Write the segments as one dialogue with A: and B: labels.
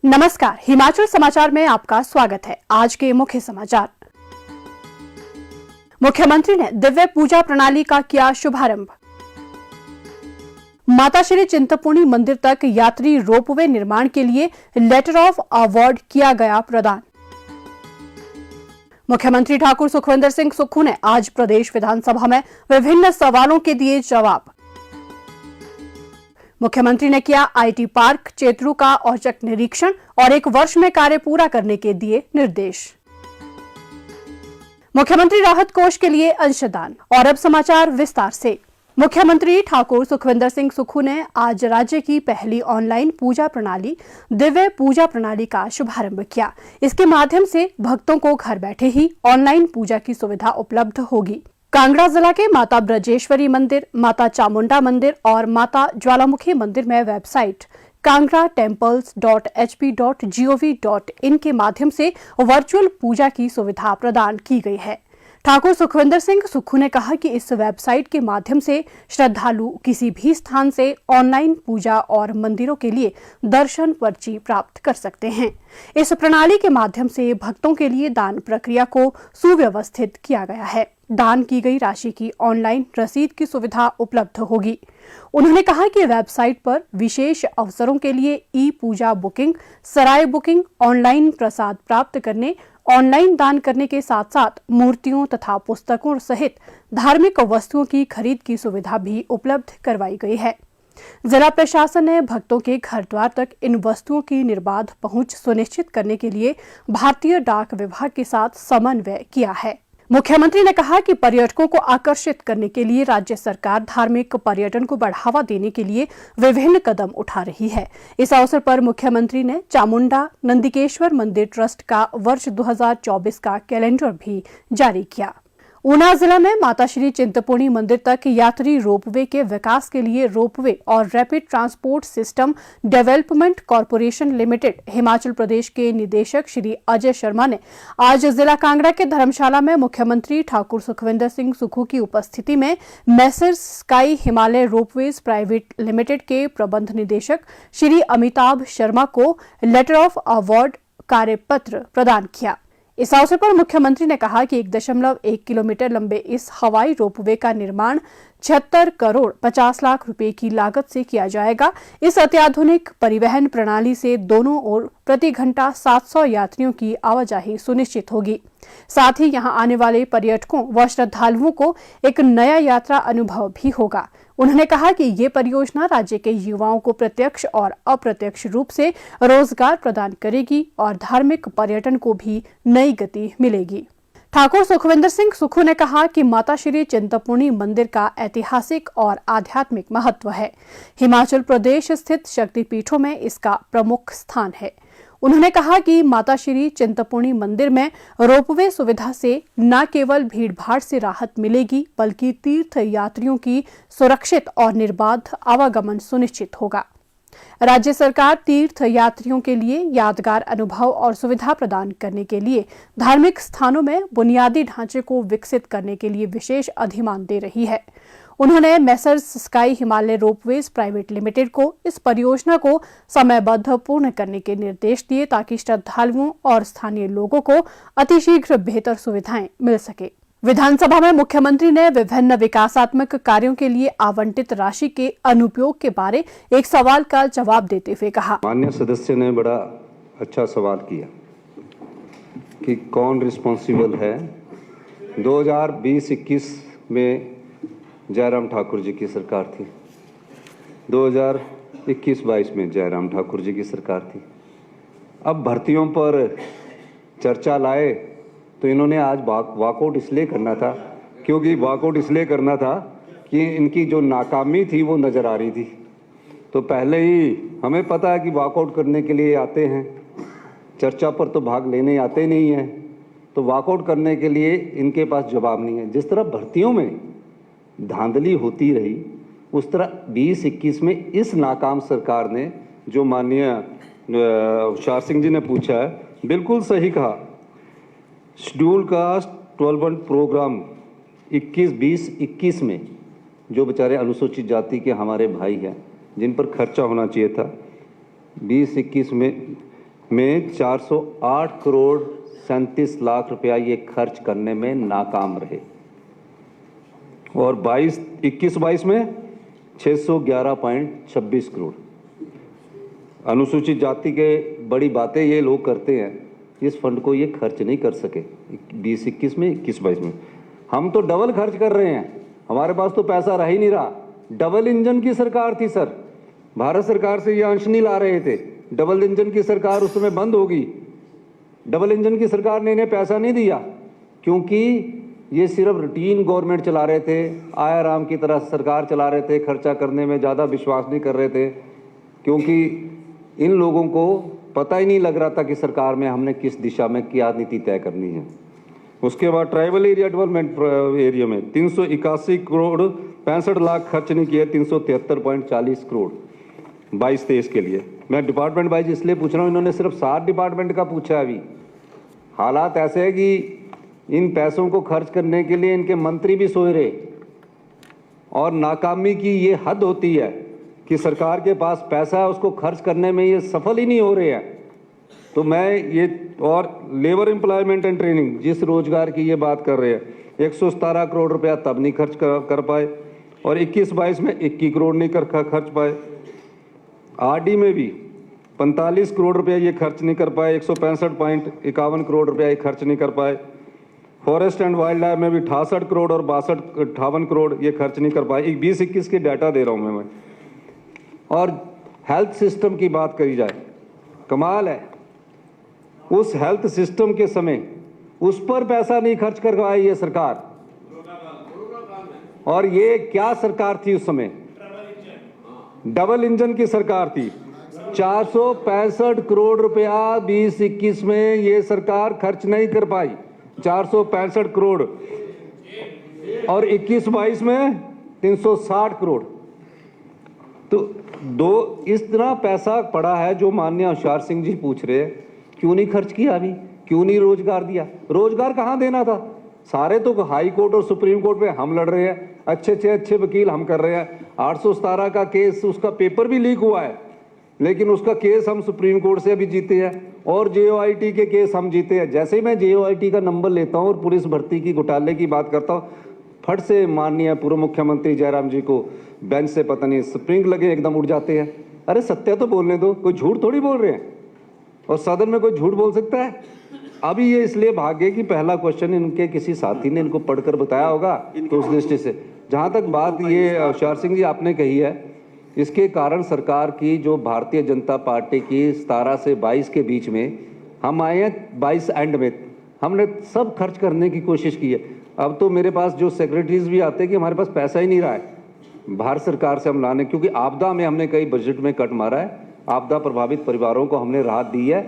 A: नमस्कार, हिमाचल समाचार में आपका स्वागत है। आज के मुख्य समाचार। मुख्यमंत्री ने दिव्य पूजा प्रणाली का किया शुभारंभ। माता श्री चिंतपूर्णी मंदिर तक यात्री रोपवे निर्माण के लिए लेटर ऑफ अवार्ड किया गया प्रदान। मुख्यमंत्री ठाकुर सुखविंदर सिंह सुक्खू ने आज प्रदेश विधानसभा में विभिन्न सवालों के दिए जवाब। मुख्यमंत्री ने किया आईटी पार्क चेतरू का औचक निरीक्षण और 1 वर्ष में कार्य पूरा करने के दिए निर्देश। मुख्यमंत्री राहत कोष के लिए अंशदान। और अब समाचार विस्तार से। मुख्यमंत्री ठाकुर सुखविंदर सिंह सुक्खू ने आज राज्य की पहली ऑनलाइन पूजा प्रणाली दिव्य पूजा प्रणाली का शुभारंभ किया। इसके माध्यम से भक्तों को घर बैठे ही ऑनलाइन पूजा की सुविधा उपलब्ध होगी। कांगड़ा जिला के माता ब्रजेश्वरी मंदिर, माता चामुंडा मंदिर और माता ज्वालामुखी मंदिर में वेबसाइट kangratamples.hp.gov.in के माध्यम से वर्चुअल पूजा की सुविधा प्रदान की गई है। ठाकुर सुखविंदर सिंह सुक्खू ने कहा कि इस वेबसाइट के माध्यम से श्रद्धालु किसी भी स्थान से ऑनलाइन पूजा और मंदिरों के लिए दर्शन पर्ची प्राप्त कर सकते हैं। इस प्रणाली के माध्यम से भक्तों के लिए दान प्रक्रिया को सुव्यवस्थित किया गया है। दान की गई राशि की ऑनलाइन रसीद की सुविधा उपलब्ध होगी। उन्होंने कहा कि वेबसाइट पर विशेष अवसरों के लिए ई पूजा बुकिंग, सराय बुकिंग, ऑनलाइन प्रसाद प्राप्त करने, ऑनलाइन दान करने के साथ साथ मूर्तियों तथा पुस्तकों सहित धार्मिक वस्तुओं की खरीद की सुविधा भी उपलब्ध करवाई गई है। जिला प्रशासन ने भक्तों के घर द्वार तक इन वस्तुओं की निर्बाध पहुंच सुनिश्चित करने के लिए भारतीय डाक विभाग के साथ समन्वय किया है। मुख्यमंत्री ने कहा कि पर्यटकों को आकर्षित करने के लिए राज्य सरकार धार्मिक पर्यटन को बढ़ावा देने के लिए विभिन्न कदम उठा रही है। इस अवसर पर मुख्यमंत्री ने चामुंडा नंदिकेश्वर मंदिर ट्रस्ट का वर्ष 2024 का कैलेंडर भी जारी किया। ऊना जिला में माता श्री चिंतपूर्णी मंदिर तक यात्री रोपवे के विकास के लिए रोपवे और rapid transport system development corporation limited Himachal Pradesh के निदेशक श्री अजय शर्मा ने आज जिला कांगड़ा के धर्मशाला में मुख्यमंत्री ठाकुर सुखविंदर सिंह सुक्खू की उपस्थिति में messrs sky Himalaya ropeways private limited के प्रबंध निदेशक श्री अमिताभ शर्मा को लेटर ऑफ अवार्ड कार्यपत्र प्रदान किया। इस अवसर पर मुख्यमंत्री ने कहा कि 1.1 किलोमीटर लंबे इस हवाई रोपवे का निर्माण 76 करोड़ 50 लाख रुपए की लागत से किया जाएगा। इस अत्याधुनिक परिवहन प्रणाली से दोनों ओर प्रति घंटा 700 यात्रियों की आवाजाही सुनिश्चित होगी। साथ ही यहां आने वाले पर्यटकों व श्रद्धालुओं को एक नया यात्रा अनुभव भी होगा। उन्होंने कहा कि ये परियोजना राज्य के युवाओं को प्रत्यक्ष और अप्रत्यक्ष रूप से रोजगार प्रदान करेगी और धार्मिक पर्यटन को भी नई गति मिलेगी। ठाकुर सुखविंदर सिंह सुक्खू ने कहा कि माता श्री चिंतपूर्णी मंदिर का ऐतिहासिक और आध्यात्मिक महत्व है। हिमाचल प्रदेश स्थित शक्तिपीठों में इसका प्रमुख स्थान है। उन्होंने कहा कि माता श्री चिंतपूर्णी मंदिर में रोपवे सुविधा से न केवल भीड़भाड़ से राहत मिलेगी बल्कि तीर्थ यात्रियों की सुरक्षित और निर्बाध आवागमन सुनिश्चित होगा। राज्य सरकार तीर्थ यात्रियों के लिए यादगार अनुभव और सुविधा प्रदान करने के लिए धार्मिक स्थानों में बुनियादी ढांचे को विकसित करने के लिए विशेष अधिमान दे रही है। उन्होंने messrs sky Himalaya ropeways private limited को इस परियोजना को समयबद्ध पूर्ण करने के निर्देश दिए ताकि श्रद्धालुओं और स्थानीय लोगों को अतिशीघ्र बेहतर सुविधाएं मिल सके। विधानसभा में मुख्यमंत्री ने विभिन्न विकासात्मक कार्यों के लिए आवंटित राशि के अनुपयोग के बारे एक सवाल का जवाब देते हुए कहा।
B: माननीय सदस्य ने बड़ा अच्छा सवाल किया कि कौन रिस्पॉन्सिबल है। 2020-21 में जयराम ठाकुर जी की सरकार थी, 2021-22 में जयराम ठाकुर जी की सरकार थी। अब भर्तियों पर चर्चा लाए तो इन्होंने आज वॉकआउट इसलिए करना था क्योंकि इनकी जो नाकामी थी वो नज़र आ रही थी। तो पहले ही हमें पता है कि वॉकआउट करने के लिए आते हैं, चर्चा पर तो भाग लेने आते नहीं हैं, तो वॉकआउट करने के लिए इनके पास जवाब नहीं है। जिस तरह भर्तियों में धांधली होती रही उस तरह 20-21 में इस नाकाम सरकार ने, जो माननीय हुशार सिंह जी ने पूछा है, बिल्कुल सही कहा। शेड्यूल कास्ट 12 प्रोग्राम 21 में जो बेचारे अनुसूचित जाति के हमारे भाई हैं जिन पर खर्चा होना चाहिए था, 20-21 में में 408 करोड़ 37 लाख रुपया ये खर्च करने में नाकाम रहे और 21-22 में 611.26 करोड़। अनुसूचित जाति के बड़ी बातें ये लोग करते हैं, इस फंड को ये खर्च नहीं कर सके 20-21 में, 21-22 में। हम तो डबल खर्च कर रहे हैं, हमारे पास तो पैसा रह ही नहीं रहा। डबल इंजन की सरकार थी सर, भारत सरकार से ये अंश नहीं ला रहे थे। डबल इंजन की सरकार उस समय बंद होगी। डबल इंजन की सरकार ने इन्हें पैसा नहीं दिया क्योंकि ये सिर्फ रूटीन गवर्नमेंट चला रहे थे, आया राम की तरह सरकार चला रहे थे, खर्चा करने में ज़्यादा विश्वास नहीं कर रहे थे क्योंकि इन लोगों को पता ही नहीं लग रहा था कि सरकार में हमने किस दिशा में क्या नीति तय करनी है। उसके बाद ट्राइबल एरिया डेवलपमेंट एरिया में 381 करोड़ 65 लाख खर्च नहीं किए, 373.40 करोड़ 22-23 के लिए। मैं डिपार्टमेंट वाइज इसलिए पूछ रहा हूँ, इन्होंने सिर्फ 7 डिपार्टमेंट का पूछा है। अभी हालात ऐसे है कि इन पैसों को खर्च करने के लिए इनके मंत्री भी सोए रहे और नाकामी की ये हद होती है कि सरकार के पास पैसा है, उसको खर्च करने में ये सफल ही नहीं हो रहे हैं। तो मैं ये और लेबर एम्प्लॉयमेंट एंड ट्रेनिंग, जिस रोजगार की ये बात कर रहे हैं, 117 करोड़ रुपया तब नहीं खर्च कर पाए और 21-22 में 21 करोड़ नहीं खर्च पाए। आरडी में भी 45 करोड़ रुपया ये खर्च नहीं कर पाए, 165.51 करोड़ रुपया ये खर्च नहीं कर पाए। फॉरेस्ट एंड वाइल्ड लाइफ में भी 68 करोड़ और 58 करोड़ ये खर्च नहीं कर पाए। 20-21 के डाटा दे रहा हूँ मैं। और हेल्थ सिस्टम की बात करी जाए, कमाल है, उस हेल्थ सिस्टम के समय उस पर पैसा नहीं खर्च कर पाई ये सरकार। और ये क्या सरकार थी उस समय? डबल इंजन की सरकार थी। 465 करोड़ रुपया 20-21 में ये सरकार खर्च नहीं कर पाई, 465 करोड़, और 21-22 में 360 करोड़। तो इतना पैसा पड़ा है जो माननीय होशियार सिंह जी पूछ रहे हैं, क्यों नहीं खर्च किया? अभी क्यों नहीं रोजगार दिया? रोजगार कहाँ देना था? सारे तो हाई कोर्ट और सुप्रीम कोर्ट में हम लड़ रहे हैं, अच्छे वकील हम कर रहे हैं। 817 का केस, उसका पेपर भी लीक हुआ है, लेकिन उसका केस हम सुप्रीम कोर्ट से अभी जीते हैं और JOIT के केस हम जीते हैं। जैसे ही मैं JOIT का नंबर लेता हूँ और पुलिस भर्ती की घोटाले की बात करता हूँ, फट से माननीय पूर्व मुख्यमंत्री जयराम जी को बेंच से पता नहीं स्प्रिंग लगे एकदम उड़ जाते हैं। अरे सत्य तो बोलने दो, कोई झूठ थोड़ी बोल रहे हैं और सदन में कोई झूठ बोल सकता है? अभी ये इसलिए भागे कि पहला क्वेश्चन इनके किसी साथी ने इनको पढ़कर बताया होगा, तो उस दृष्टि से। जहाँ तक बात ये होशियार सिंह जी आपने कही है, इसके कारण सरकार की जो भारतीय जनता पार्टी की 17 से 22 के बीच में हम आए हैं, 22 एंड में हमने सब खर्च करने की कोशिश की है। अब तो मेरे पास जो सेक्रेटरीज भी आते हैं कि हमारे पास पैसा ही नहीं रहा है भारत सरकार से हम लाने, क्योंकि आपदा में हमने कई बजट में कट मारा है, आपदा प्रभावित परिवारों को हमने राहत दी है।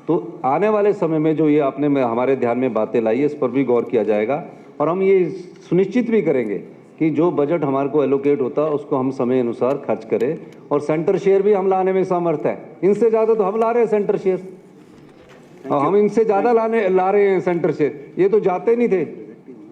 B: तो आने वाले समय में जो ये आपने हमारे ध्यान में बातें लाई है, इस पर भी गौर किया जाएगा और हम ये सुनिश्चित भी करेंगे कि जो बजट हमारे को एलोकेट होता है उसको हम समय अनुसार खर्च करें। और सेंटर शेयर भी हम लाने में समर्थ है, इनसे ज़्यादा तो हम ला रहे हैं सेंटर शेयर, और हम इनसे ज़्यादा ला रहे हैं सेंटर शेयर। ये तो जाते नहीं थे,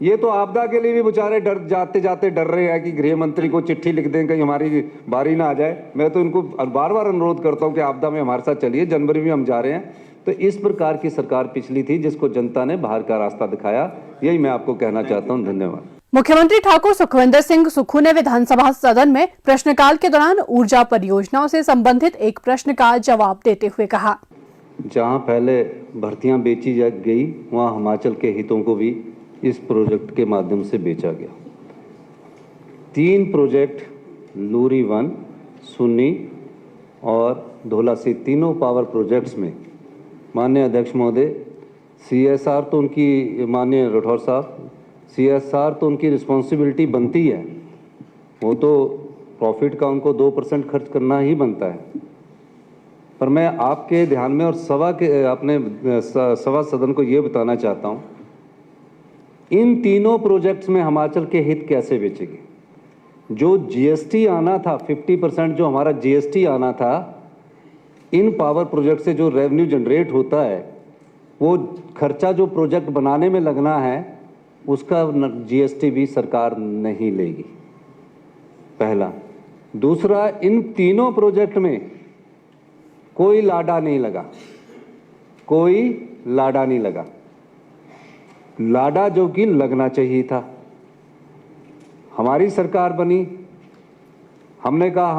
B: ये तो आपदा के लिए भी बेचारे जाते डर रहे हैं कि गृह मंत्री को चिट्ठी लिख दें कहीं हमारी बारी ना आ जाए। मैं तो इनको बार बार अनुरोध करता हूं कि आपदा में हमारे साथ चलिए, जनवरी में हम जा रहे हैं। तो इस प्रकार की सरकार पिछली थी जिसको जनता ने बाहर का रास्ता दिखाया, यही मैं आपको कहना चाहता हूं। धन्यवाद।
A: मुख्यमंत्री ठाकुर सुखविंदर सिंह सुक्खू ने विधानसभा सदन में प्रश्नकाल के दौरान ऊर्जा परियोजनाओं से संबंधित एक प्रश्न का जवाब देते हुए कहा,
B: जहां पहले भर्तियां बेची गई वहां हिमाचल के हितों को भी इस प्रोजेक्ट के माध्यम से बेचा गया। 3 प्रोजेक्ट लूरी 1, सुन्नी और धोला से, तीनों पावर प्रोजेक्ट्स में माननीय अध्यक्ष महोदय, CSR तो उनकी, माननीय राठौर साहब, CSR तो उनकी रिस्पॉन्सिबिलिटी बनती है, वो तो प्रॉफिट का उनको 2% खर्च करना ही बनता है। पर मैं आपके ध्यान में और सभा सदन को ये बताना चाहता हूँ, इन तीनों प्रोजेक्ट्स में हिमाचल के हित कैसे बेचेंगे? जो GST आना था, 50% जो हमारा GST आना था, इन पावर प्रोजेक्ट से जो रेवेन्यू जनरेट होता है, वो खर्चा जो प्रोजेक्ट बनाने में लगना है उसका GST भी सरकार नहीं लेगी, पहला। दूसरा, इन तीनों प्रोजेक्ट में कोई लाडा नहीं लगा, कोई लाडा नहीं लगा, लाडा जो कि लगना चाहिए था। हमारी सरकार बनी, हमने कहा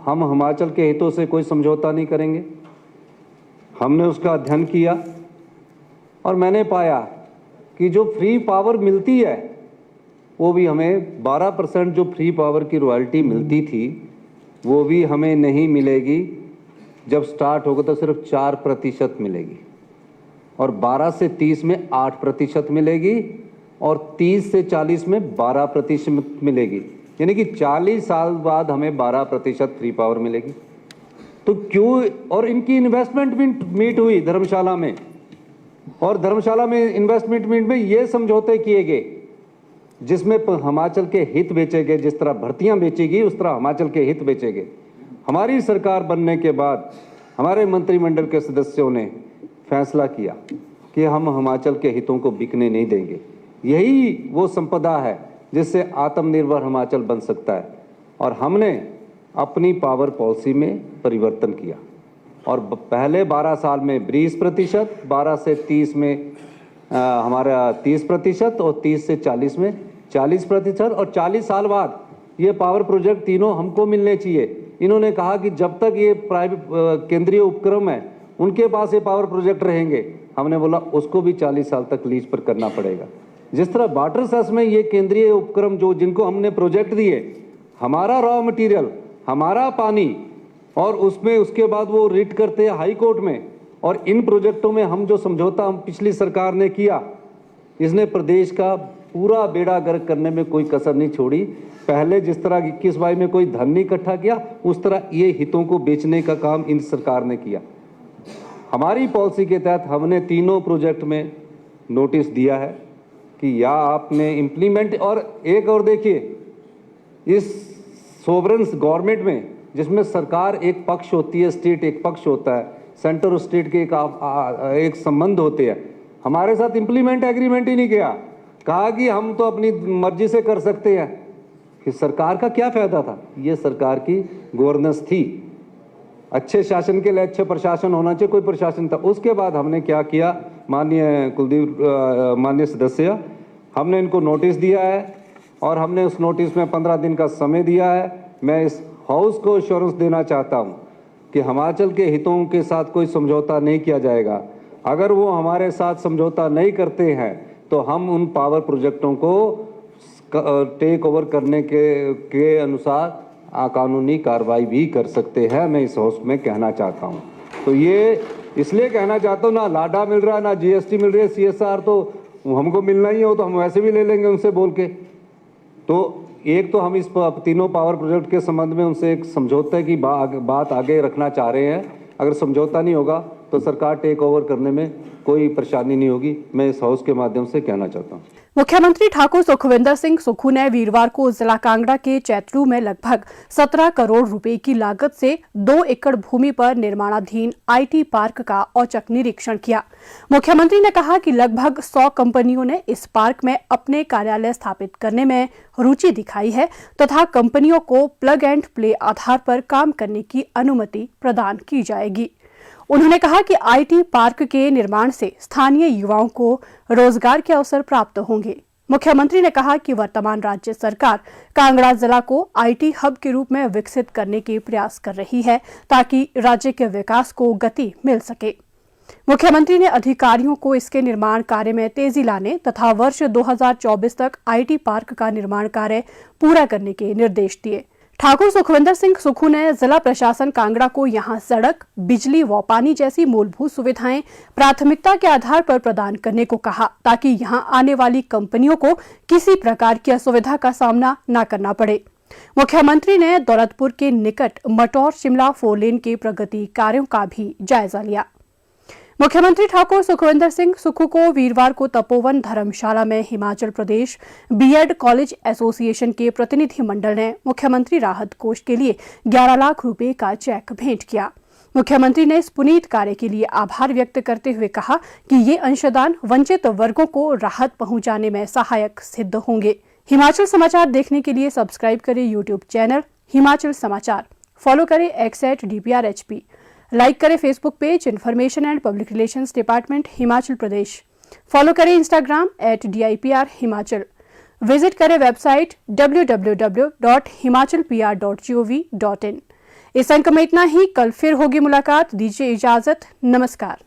B: हम हिमाचल के हितों से कोई समझौता नहीं करेंगे। हमने उसका अध्ययन किया और मैंने पाया कि जो फ्री पावर मिलती है वो भी हमें 12% जो फ्री पावर की रॉयल्टी मिलती थी वो भी हमें नहीं मिलेगी। जब स्टार्ट होगा तो सिर्फ 4% मिलेगी और 12 से 30 में 8% मिलेगी और 30 से 40 में 12% मिलेगी, यानी कि 40 साल बाद हमें 12% फ्री पावर मिलेगी। तो क्यों, और इनकी इन्वेस्टमेंट मीट हुई धर्मशाला में, और धर्मशाला में इन्वेस्टमेंट मीट में ये समझौते किए गए जिसमें हिमाचल के हित बेचे गए। जिस तरह भर्तियां बेची गई उस तरह हिमाचल के हित बेचे गए। हमारी सरकार बनने के बाद हमारे मंत्रिमंडल के सदस्यों ने फैसला किया कि हम हिमाचल के हितों को बिकने नहीं देंगे। यही वो संपदा है जिससे आत्मनिर्भर हिमाचल बन सकता है। और हमने अपनी पावर पॉलिसी में परिवर्तन किया और पहले 12 साल में 20%, 12 से 30 में हमारा 30% और 30 से 40 में 40%, और 40 साल बाद ये पावर प्रोजेक्ट तीनों हमको मिलने चाहिए। इन्होंने कहा कि जब तक ये प्राइवेट केंद्रीय उपक्रम है उनके पास ये पावर प्रोजेक्ट रहेंगे। हमने बोला उसको भी 40 साल तक लीज पर करना पड़ेगा। जिस तरह वाटर सेस में ये केंद्रीय उपक्रम जो जिनको हमने प्रोजेक्ट दिए, हमारा रॉ मटेरियल, हमारा पानी, और उसमें उसके बाद वो रिट करते हैं हाई कोर्ट में। और इन प्रोजेक्टों में हम जो समझौता हम पिछली सरकार ने किया, इसने प्रदेश का पूरा बेड़ा गर्क करने में कोई कसर नहीं छोड़ी। पहले जिस तरह 21-22 में कोई धन नहीं इकट्ठा किया, उस तरह ये हितों को बेचने का काम इन सरकार ने किया। हमारी पॉलिसी के तहत हमने तीनों प्रोजेक्ट में नोटिस दिया है कि या आपने इम्प्लीमेंट, और एक और देखिए, इस सोवरेन गवर्नमेंट में जिसमें सरकार एक पक्ष होती है, स्टेट एक पक्ष होता है, सेंटर और स्टेट के एक संबंध होते हैं। हमारे साथ इम्प्लीमेंट एग्रीमेंट ही नहीं किया, कहा कि हम तो अपनी मर्जी से कर सकते हैं। कि सरकार का क्या फायदा था? ये सरकार की गवर्नेंस थी। अच्छे शासन के लिए अच्छे प्रशासन होना चाहिए, कोई प्रशासन था। उसके बाद हमने क्या किया, माननीय कुलदीप माननीय सदस्य, हमने इनको नोटिस दिया है और हमने उस नोटिस में 15 दिन का समय दिया है। मैं इस हाउस को एश्योरेंस देना चाहता हूं कि हिमाचल के हितों के साथ कोई समझौता नहीं किया जाएगा। अगर वो हमारे साथ समझौता नहीं करते हैं तो हम उन पावर प्रोजेक्टों को टेक ओवर करने के अनुसार कानूनी कार्रवाई भी कर सकते हैं। मैं इस हाउस में कहना चाहता हूं। तो ये इसलिए कहना चाहता हूं, ना लाडा मिल रहा है, ना जीएसटी मिल रही है, सीएसआर तो हमको मिलना ही हो तो हम वैसे भी ले लेंगे उनसे बोल के। तो एक तो हम इस तीनों पावर प्रोजेक्ट के संबंध में उनसे एक समझौते की बात आगे रखना चाह रहे हैं। अगर समझौता नहीं होगा तो सरकार टेक ओवर करने में कोई परेशानी नहीं होगी। मैं इस हाउस के माध्यम से कहना चाहता हूं।
A: मुख्यमंत्री ठाकुर सुखविंदर सिंह सुक्खू ने वीरवार को जिला कांगड़ा के चैतलू में लगभग 17 करोड़ रुपए की लागत से 2 एकड़ भूमि पर निर्माणाधीन आईटी पार्क का औचक निरीक्षण किया। मुख्यमंत्री ने कहा कि लगभग 100 कंपनियों ने इस पार्क में अपने कार्यालय स्थापित करने में रुचि दिखाई है तथा कंपनियों को प्लग एंड प्ले आधार पर काम करने की अनुमति प्रदान की जाएगी। उन्होंने कहा कि आईटी पार्क के निर्माण से स्थानीय युवाओं को रोजगार के अवसर प्राप्त होंगे। मुख्यमंत्री ने कहा कि वर्तमान राज्य सरकार कांगड़ा जिला को आईटी हब के रूप में विकसित करने के प्रयास कर रही है ताकि राज्य के विकास को गति मिल सके। मुख्यमंत्री ने अधिकारियों को इसके निर्माण कार्य में तेजी लाने तथा वर्ष 2024 तक आईटी पार्क का निर्माण कार्य पूरा करने के निर्देश दिए। ठाकुर सुखविंदर सिंह सुक्खू ने जिला प्रशासन कांगड़ा को यहां सड़क, बिजली व पानी जैसी मूलभूत सुविधाएं प्राथमिकता के आधार पर प्रदान करने को कहा ताकि यहां आने वाली कंपनियों को किसी प्रकार की असुविधा का सामना न करना पड़े। मुख्यमंत्री ने दौलतपुर के निकट मटौर शिमला 4 लेन के प्रगति कार्यों का भी जायजा लिया। मुख्यमंत्री ठाकुर सुखविंदर सिंह सुक्खू को वीरवार को तपोवन धर्मशाला में Himachal Pradesh BEd college association के प्रतिनिधि मंडल ने मुख्यमंत्री राहत कोष के लिए 11 लाख रुपए का चेक भेंट किया। मुख्यमंत्री ने इस पुनीत कार्य के लिए आभार व्यक्त करते हुए कहा कि ये अंशदान वंचित वर्गों को राहत पहुंचाने में सहायक सिद्ध होंगे। हिमाचल समाचार देखने के लिए सब्सक्राइब करें यूट्यूब चैनल हिमाचल समाचार, फॉलो करें @DPRHP। लाइक करें Facebook page information and public relations department Himachal Pradesh. Follow करें इंस्टाग्राम @DIPR हिमाचल। विजिट करें वेबसाइट www.himachalpr.gov.in। इस अंक में इतना ही। कल फिर होगी मुलाकात। दीजिए इजाजत। नमस्कार।